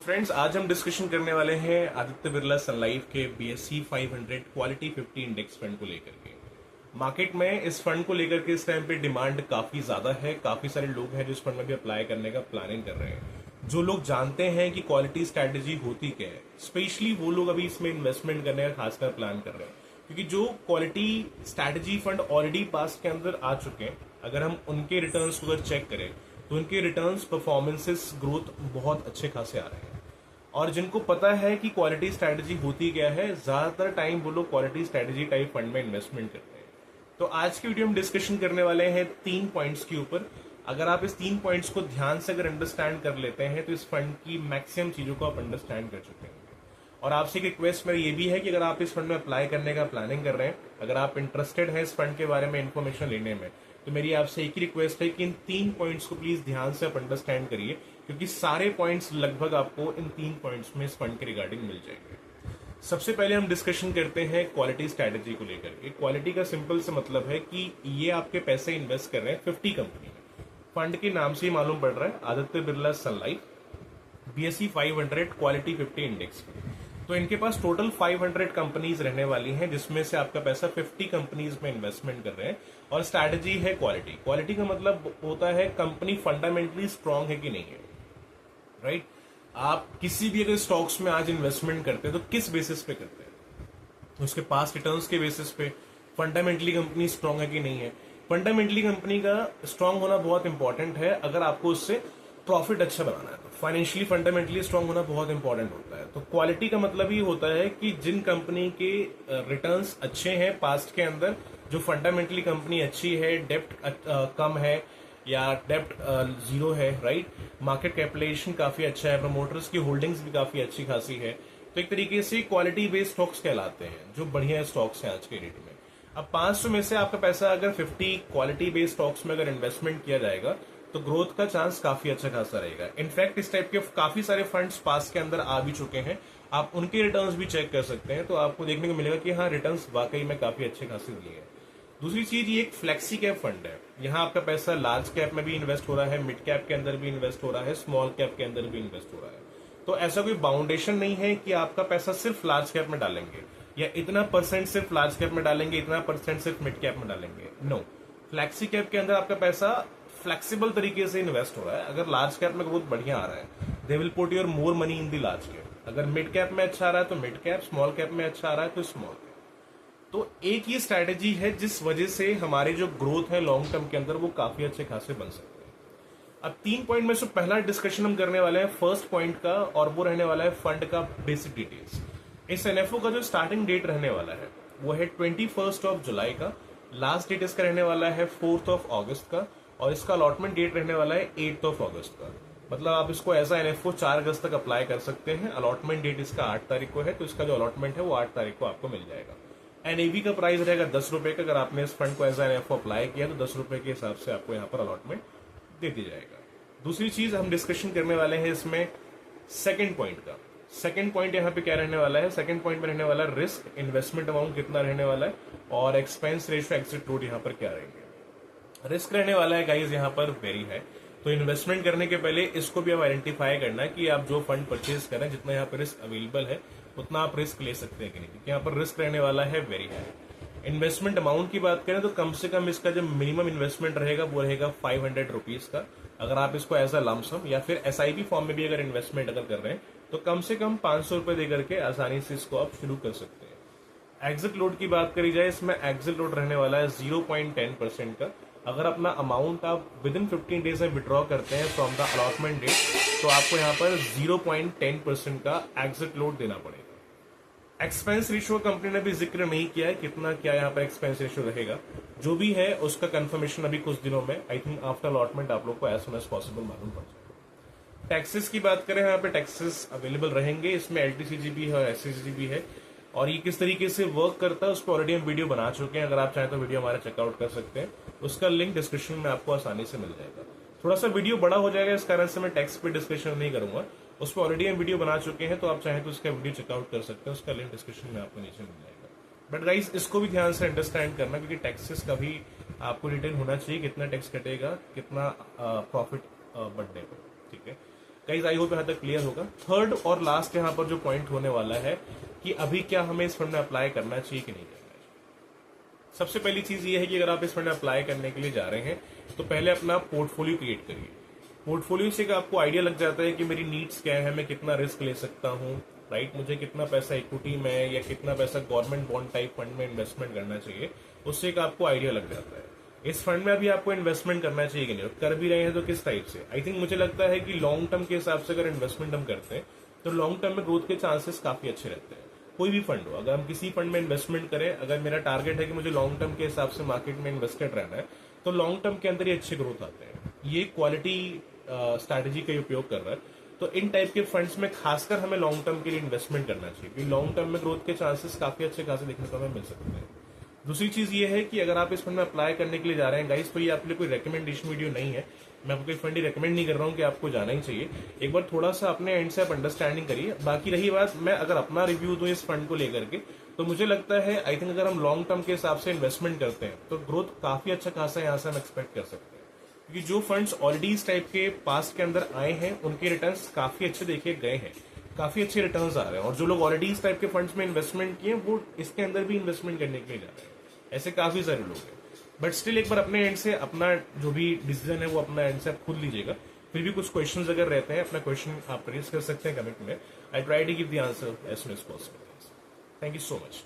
Friends, आज हम discussion करने वाले हैं आदित्य बिरला सन लाइफ के BSE 500 क्वालिटी 50 इंडेक्स फंड को लेकर के। मार्केट में इस फंड को लेकर के इस टाइम पे डिमांड काफी ज्यादा है। काफी सारे लोग हैं जो इस फंड में भी अप्लाई करने का प्लानिंग कर रहे हैं। जो लोग जानते हैं कि क्वालिटी स्ट्रैटेजी होती क्या है, स्पेशली वो लोग अभी इसमें इन्वेस्टमेंट करने का खासकर प्लान कर रहे हैं, क्योंकि जो quality strategy fund already past के अंदर आ चुके हैं, अगर हम उनके रिटर्न्स को अगर चेक करें तो उनके रिटर्न्स परफॉर्मेंसेस ग्रोथ बहुत अच्छे खासे आ रहे हैं। और जिनको पता है कि क्वालिटी स्ट्रैटेजी होती क्या है, ज्यादातर टाइम वो लोग क्वालिटी स्ट्रैटेजी टाइप फंड में इन्वेस्टमेंट करते हैं। तो आज की वीडियो हम डिस्कशन करने वाले हैं 3 पॉइंट्स के ऊपर। अगर आप इस 3 पॉइंट्स को ध्यान से अगर अंडरस्टैंड कर लेते हैं तो इस फंड की मैक्सिमम चीजों को आप अंडरस्टैंड कर चुके हैं। और आपसे एक रिक्वेस्ट मेरा ये भी है कि अगर आप इस फंड में अप्लाई करने का प्लानिंग कर रहे हैं, अगर आप इंटरेस्टेड हैं इस फंड के बारे में इन्फॉर्मेशन लेने में, तो मेरी आपसे एक ही रिक्वेस्ट है कि इन 3 पॉइंट्स को प्लीज ध्यान से आप अंडरस्टैंड करिए, क्योंकि सारे पॉइंट्स लगभग आपको इन 3 पॉइंट्स में इस फंड के रिगार्डिंग मिल जाएंगे। सबसे पहले हम डिस्कशन करते हैं क्वालिटी स्ट्रैटेजी को लेकर के। क्वालिटी का सिंपल से मतलब है कि ये आपके पैसे इन्वेस्ट कर रहे हैं 50 कंपनी में। फंड के नाम से ही मालूम पड़ रहा है, आदित्य बिरला सन लाइफ BSE 500 क्वालिटी 50 इंडेक्स। तो इनके पास टोटल 500 कंपनीज रहने वाली हैं, जिसमें से आपका पैसा 50 कंपनीज में इन्वेस्टमेंट कर रहे हैं। और स्ट्रैटेजी है क्वालिटी। क्वालिटी का मतलब होता है कंपनी फंडामेंटली स्ट्रांग है कि नहीं है, राइट। आप किसी भी अगर स्टॉक्स में आज इन्वेस्टमेंट करते हैं तो किस बेसिस पे करते हैं? उसके पास रिटर्न्स के बेसिस पे। फंडामेंटली कंपनी स्ट्रांग है कि नहीं है। फंडामेंटली कंपनी का स्ट्रांग होना बहुत इंपॉर्टेंट है अगर आपको उससे प्रॉफिट अच्छा बनाना है। तो फाइनेंशियली फंडामेंटली स्ट्रांग होना बहुत इंपॉर्टेंट होता है। तो क्वालिटी का मतलब ही होता है कि जिन कंपनी के रिटर्न्स अच्छे हैं पास्ट के अंदर, जो फंडामेंटली कंपनी अच्छी है, डेप्ट कम है या डेप्ट जीरो है, राइट, मार्केट कैपिटलाइजेशन काफी अच्छा है, प्रमोटर्स की होल्डिंग्स भी काफी अच्छी खासी है, तो एक तरीके से क्वालिटी बेस्ड स्टॉक्स कहलाते हैं, जो बढ़िया स्टॉक्स हैं आज के डेट में। अब 500 में से आपका पैसा अगर 50 क्वालिटी बेस्ड स्टॉक्स में अगर इन्वेस्टमेंट किया जाएगा तो ग्रोथ का चांस काफी अच्छा खासा रहेगा। इनफैक्ट इस टाइप के काफी सारे फंड्स पास के अंदर आ भी चुके हैं, आप उनके रिटर्न्स भी चेक कर सकते हैं, तो आपको देखने को मिलेगा कि हाँ, रिटर्न्स वाकई में काफी अच्छे खासे दिए हैं। दूसरी चीज, ये एक फ्लेक्सी कैप फंड है। यहाँ आपका पैसा लार्ज कैप में भी इन्वेस्ट हो रहा है, मिड कैप के अंदर भी इन्वेस्ट हो रहा है, स्मॉल कैप के अंदर भी इन्वेस्ट हो रहा है। तो ऐसा कोई बाउंडेशन नहीं है कि आपका पैसा सिर्फ लार्ज कैप में डालेंगे या इतना परसेंट सिर्फ लार्ज कैप में डालेंगे, इतना परसेंट सिर्फ मिड कैप में डालेंगे। नो, फ्लेक्सी कैप के अंदर आपका पैसा फ्लेक्सिबल तरीके से इन्वेस्ट हो रहा है। अगर लार्ज कैप में बहुत बढ़िया आ रहा है, they will put your more money in the large cap. अगर मिड कैप में अच्छा आ रहा है तो मिड कैप, स्मॉल कैप में अच्छा आ रहा है तो स्मॉल कैप। तो एक ये स्ट्रैटेजी है जिस वजह से हमारे जो ग्रोथ है लॉन्ग टर्म के अंदर वो काफी अच्छे खासे बन सकते हैं। अब 3 पॉइंट में से पहला डिस्कशन हम करने वाले हैं फर्स्ट पॉइंट का, और वो रहने वाला है फंड का बेसिक डिटेल्स। इस NFO का जो स्टार्टिंग डेट रहने वाला है वो है 21 जुलाई का। लास्ट डेट इसका रहने वाला है 4 अगस्त का, और इसका अलॉटमेंट डेट रहने वाला है 8 अगस्त का। मतलब आप इसको एज अ NFO 4 अगस्त तक अप्लाई कर सकते हैं। अलॉटमेंट डेट इसका 8 तारीख को है, तो इसका जो अलॉटमेंट है वो 8 तारीख को आपको मिल जाएगा। NAV का प्राइस रहेगा 10 रुपए का। अगर आपने इस फंड को एज अ NFO अप्लाई किया तो 10 रुपए के हिसाब से आपको यहाँ पर अलॉटमेंट दे दी जाएगा। दूसरी चीज हम डिस्कशन करने वाले हैं इसमें सेकंड पॉइंट का। सेकंड पॉइंट यहाँ पे क्या रहने वाला है? सेकंड पॉइंट में रहने वाला रिस्क, इन्वेस्टमेंट अमाउंट कितना रहने वाला है, और एक्सपेंस रेशियो, एग्जिट रोड यहाँ पर क्या रहेंगे। रिस्क रहने वाला है गाइस यहाँ पर वेरी है। तो इन्वेस्टमेंट करने के पहले इसको भी आप आइडेंटिफाई करना है कि आप जो फंड परचेज करें, जितना यहाँ पर रिस्क अवेलेबल है उतना आप रिस्क ले सकते हैं कि नहीं, क्योंकि यहाँ पर रिस्क रहने वाला है वेरी हाई। इन्वेस्टमेंट अमाउंट की बात करें तो कम से कम इसका जो मिनिमम इन्वेस्टमेंट रहेगा वो रहेगा 500 रुपीज का। अगर आप इसको एज अ लमसम या फिर SIP फॉर्म में भी अगर इन्वेस्टमेंट अगर कर रहे हैं तो कम से कम 500 रुपए देकर के आसानी से इसको आप शुरू कर सकते हैं। एग्जिट लोड की बात करी जाए, इसमें एग्जिट लोड रहने वाला है 0.10% का। अगर अपना अमाउंट आप विद इन 15 डेज में विड्रॉ करते हैं फ्रॉम द अलॉटमेंट डेट, तो आपको यहाँ पर 0.10% का एग्जिट लोड देना पड़ेगा। एक्सपेंस रेशियो कंपनी ने भी जिक्र नहीं किया है कितना क्या यहाँ पर एक्सपेंस रेशियो रहेगा। जो भी है उसका कंफर्मेशन अभी कुछ दिनों में, आई थिंक आफ्टर अलॉटमेंट, आप लोग को एज सुन एज पॉसिबल मालूम पड़ जाएगा। टैक्सेस की बात करें, यहाँ पे टैक्सेस अवेलेबल रहेंगे। इसमें LTCG भी है और SCG भी है, और ये किस तरीके से वर्क करता है उस पर ऑलरेडी हम वीडियो बना चुके हैं। अगर आप चाहें तो वीडियो हमारा चेकआउट कर सकते हैं, उसका लिंक डिस्क्रिप्शन में आपको आसानी से मिल जाएगा। थोड़ा सा वीडियो बड़ा हो जाएगा, इस कारण से मैं टैक्स पे डिस्कशन नहीं करूंगा। उस पर ऑलरेडी हम वीडियो बना चुके हैं, तो आप चाहें तो उसका वीडियो चेकआउट कर सकते हैं, उसका लिंक डिस्क्रिप्शन में आपको नीचे मिल जाएगा। बट गाइस, इसको भी ध्यान से अंडरस्टैंड करना, क्योंकि टैक्सेस का भी आपको डिटेल होना चाहिए, कितना टैक्स कटेगा, कितना प्रॉफिट बढ़ने पर, ठीक है। गाइस आई होप यहाँ तक क्लियर होगा। थर्ड और लास्ट यहाँ पर जो पॉइंट होने वाला है कि अभी क्या हमें इस फंड में अप्लाई करना चाहिए कि नहीं करना चाहिए। सबसे पहली चीज ये है कि अगर आप इस फंड में अप्लाई करने के लिए जा रहे हैं तो पहले अपना पोर्टफोलियो क्रिएट करिए। पोर्टफोलियो से आपको आइडिया लग जाता है कि मेरी नीड्स क्या है, मैं कितना रिस्क ले सकता हूँ, राइट, मुझे कितना पैसा इक्विटी में या कितना पैसा गवर्नमेंट बॉन्ड टाइप फंड में इन्वेस्टमेंट करना चाहिए, उससे एक आपको आइडिया लग जाता है। इस फंड में अभी आपको इन्वेस्टमेंट करना चाहिए कि नहीं, और कर भी रहे हैं तो किस टाइप से। आई थिंक मुझे लगता है कि लॉन्ग टर्म के हिसाब से अगर इन्वेस्टमेंट हम करते हैं तो लॉन्ग टर्म में ग्रोथ के चांसेस काफी अच्छे रहते हैं। कोई भी फंड हो, अगर हम किसी फंड में इन्वेस्टमेंट करें, अगर मेरा टारगेट है कि मुझे लॉन्ग टर्म के हिसाब से मार्केट में इन्वेस्टेड रहना है, तो लॉन्ग टर्म के अंदर ही अच्छे ग्रोथ आते हैं। ये क्वालिटी स्ट्रैटेजी का उपयोग कर रहा है, तो इन टाइप के फंड्स में खासकर हमें लॉन्ग टर्म के लिए इन्वेस्टमेंट करना चाहिए, क्योंकि लॉन्ग टर्म में ग्रोथ के चांसेस काफी अच्छे खासे देखने को हमें मिल सकते हैं। दूसरी चीज ये है कि अगर आप इस फंड में अप्लाई करने के लिए जा रहे हैं गाइस, तो ये आपके लिए कोई रिकमेंडेशन वीडियो नहीं है। मैं आपको कोई फंड ही रिकमेंड नहीं कर रहा हूँ कि आपको जाना ही चाहिए। एक बार थोड़ा सा अपने एंड से आप अंडरस्टैंडिंग करिए। बाकी रही बात, मैं अगर अपना रिव्यू दूं इस फंड को लेकर के, तो मुझे लगता है आई थिंक अगर हम लॉन्ग टर्म के हिसाब से इन्वेस्टमेंट करते हैं तो ग्रोथ काफी अच्छा खासा यहाँ से हम एक्सपेक्ट कर सकते हैं, क्योंकि जो फंड्स ऑलरेडी इस टाइप के पास्ट के अंदर आए हैं उनके रिटर्न्स काफी अच्छे देखे गए हैं, काफी अच्छे रिटर्न्स आ रहे हैं। और जो लोग ऑलरेडी इस टाइप के फंड्स में इन्वेस्टमेंट किए वो इसके अंदर भी इन्वेस्टमेंट करने के लिए जा रहे हैं। ऐसे काफी सारे लोग हैं। बट स्टिल एक बार अपने एंड से अपना जो भी डिसीजन है वो अपना एंड से आप खुद लीजिएगा। फिर भी कुछ क्वेश्चंस अगर रहते हैं, अपना क्वेश्चन आप रेज कर सकते हैं कमेंट में। I try to give the answer as soon as possible. Thank you so much.